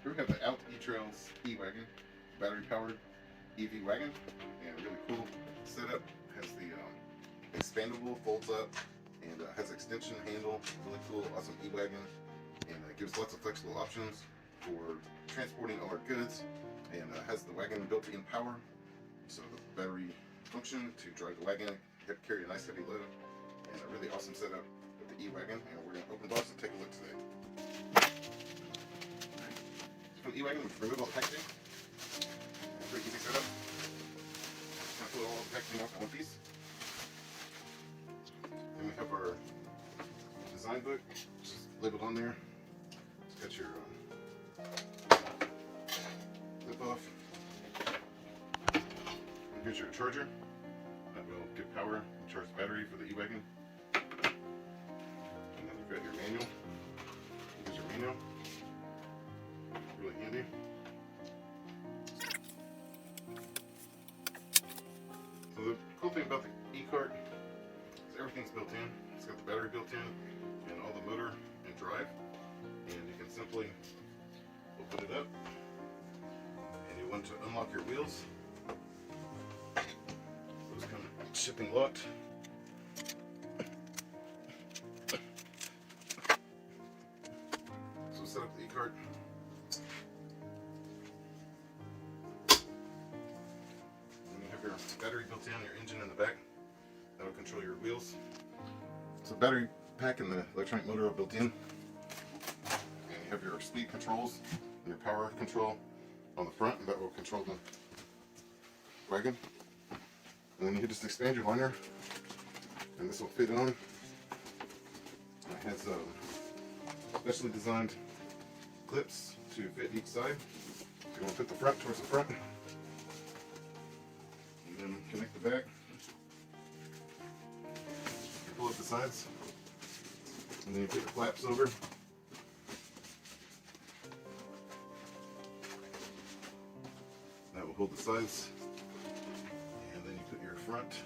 Here we have the OUTETRALL's e-Wagon, battery-powered EV wagon, and really cool setup. Has the expandable, folds up, and has extension handle. Really cool, awesome e-Wagon, and gives lots of flexible options for transporting all our goods, and has the wagon built-in power, so the battery function to drive the wagon, carry a nice heavy load, and a really awesome setup with the e-Wagon. And we're going to open the box and take a look today. From the e-Wagon, we remove all the packaging. Pretty easy setup. Just pull all the packaging off in one piece. Then we have our design book, which is labeled on there. It's got your lip off. And here's your charger that will give power and charge the battery for the e-Wagon. And then you've got your manual. Here's your manual. Really handy. So the cool thing about the e-cart is everything's built in. It's got the battery built in and all the motor and drive. And you can simply open it up. And you want to unlock your wheels. Those come shipping locked. So set up the e-cart. Your battery built in, your engine in the back. That'll control your wheels. So battery pack and the electronic motor are built in. And you have your speed controls and your power control on the front, and that will control the wagon. And then you can just expand your liner, and this will fit on. It has specially designed clips to fit each side. So you want to put the front towards the front. And connect the back. You pull up the sides, and then you put the flaps over. That will hold the sides, and then you put your front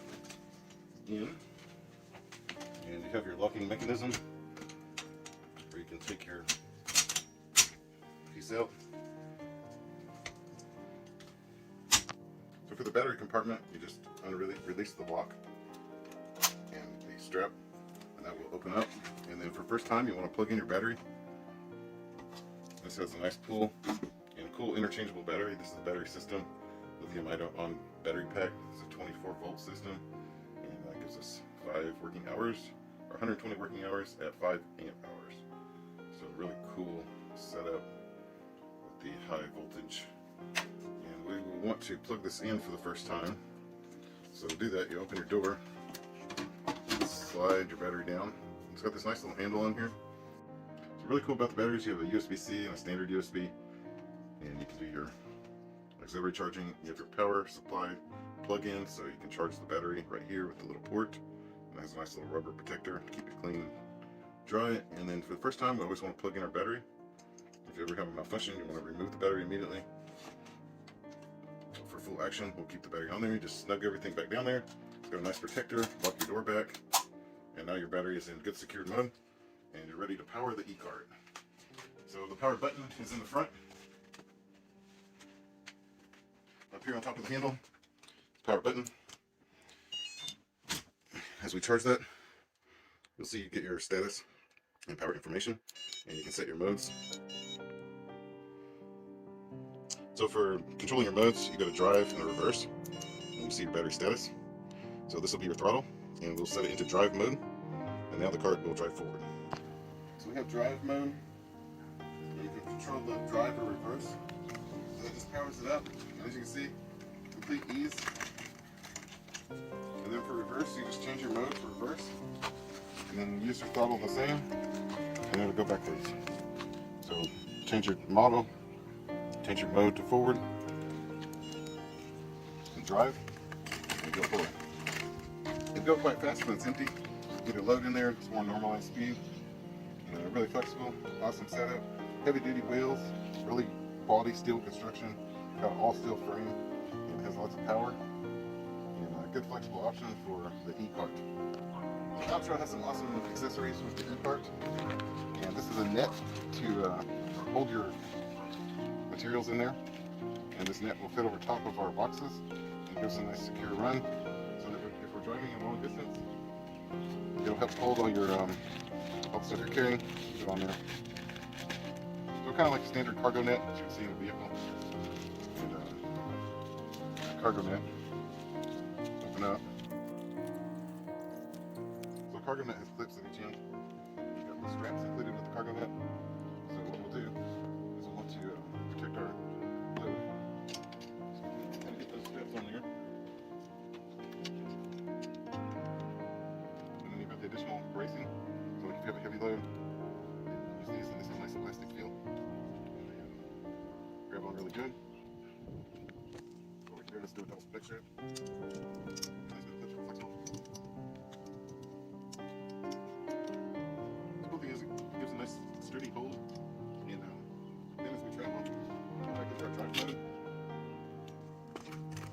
in, and you have your locking mechanism where you can take your piece out. So for the battery compartment, you just release the lock and the strap, and that will open up. And then for first time, you want to plug in your battery. This has a nice pull and cool interchangeable battery. This is the battery system, lithium-ion battery pack. It's a 24-volt system, and that gives us 5 working hours, or 120 working hours at 5 amp hours. So really cool setup with the high voltage. We will want to plug this in for the first time. So to do that, you open your door, slide your battery down. It's got this nice little handle on here. What's really cool about the batteries, you have a USB-C and a standard USB, and you can do your auxiliary charging. You have your power supply plug-in, so you can charge the battery right here with the little port. And it has a nice little rubber protector to keep it clean and dry. And then for the first time, we always want to plug in our battery. If you ever have a malfunction, you want to remove the battery immediately. For full action, we'll keep the battery on there. You just snug everything back down there. It's got a nice protector, lock your door back, and now your battery is in good secured mode, and you're ready to power the e-cart. So the power button is in the front. Up here on top of the handle, power button. As we charge that, you'll see you get your status and power information, and you can set your modes. So for controlling your modes, you go to drive and reverse, and you see your battery status. So this will be your throttle, and we'll set it into drive mode, and now the cart will drive forward. So we have drive mode, and you can control the drive or reverse. So that just powers it up, and as you can see, complete ease. And then for reverse, you just change your mode for reverse, and then use your throttle the same, and then it'll go backwards. So change your model. Change your mode to forward, and drive, and go forward. It'll go quite fast when it's empty. Get a load in there, it's more normalized speed. Really flexible, awesome setup. Heavy duty wheels, really quality steel construction. Got an all steel frame, and it has lots of power. And a good flexible option for the e-cart. The OUTETRALL has some awesome accessories with the e-cart. And this is a net to hold your materials in there, and this net will fit over top of our boxes and gives a nice secure run. So that if we're driving a long distance, it'll help hold all your all the stuff you're carrying. Put it on there. So kind of like a standard cargo net that you would see in a vehicle. And cargo net. Open up. So a cargo net has clips at each end. You've got the straps included with the cargo net. So what we'll do is we'll want to protect our load. So kind of get those straps on there. And then you've got the additional bracing. So like if you have a heavy load, use these, and this has a nice elastic feel. And they grab on really good. Over here, let's do a double split strap. Nice bit of clips, flexible. The cool thing is it gives a nice sturdy hold. And then as we travel, back into our drive mode,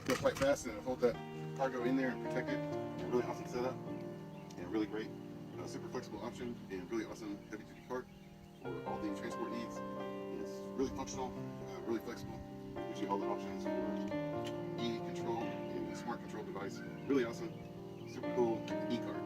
go quite fast and hold that cargo in there and protect it. A really awesome setup and really great, super flexible option and really awesome heavy duty cart for all the transport needs. It's really functional, really flexible. Gives you all the options for e-control and a smart control device. Really awesome, super cool e-cart.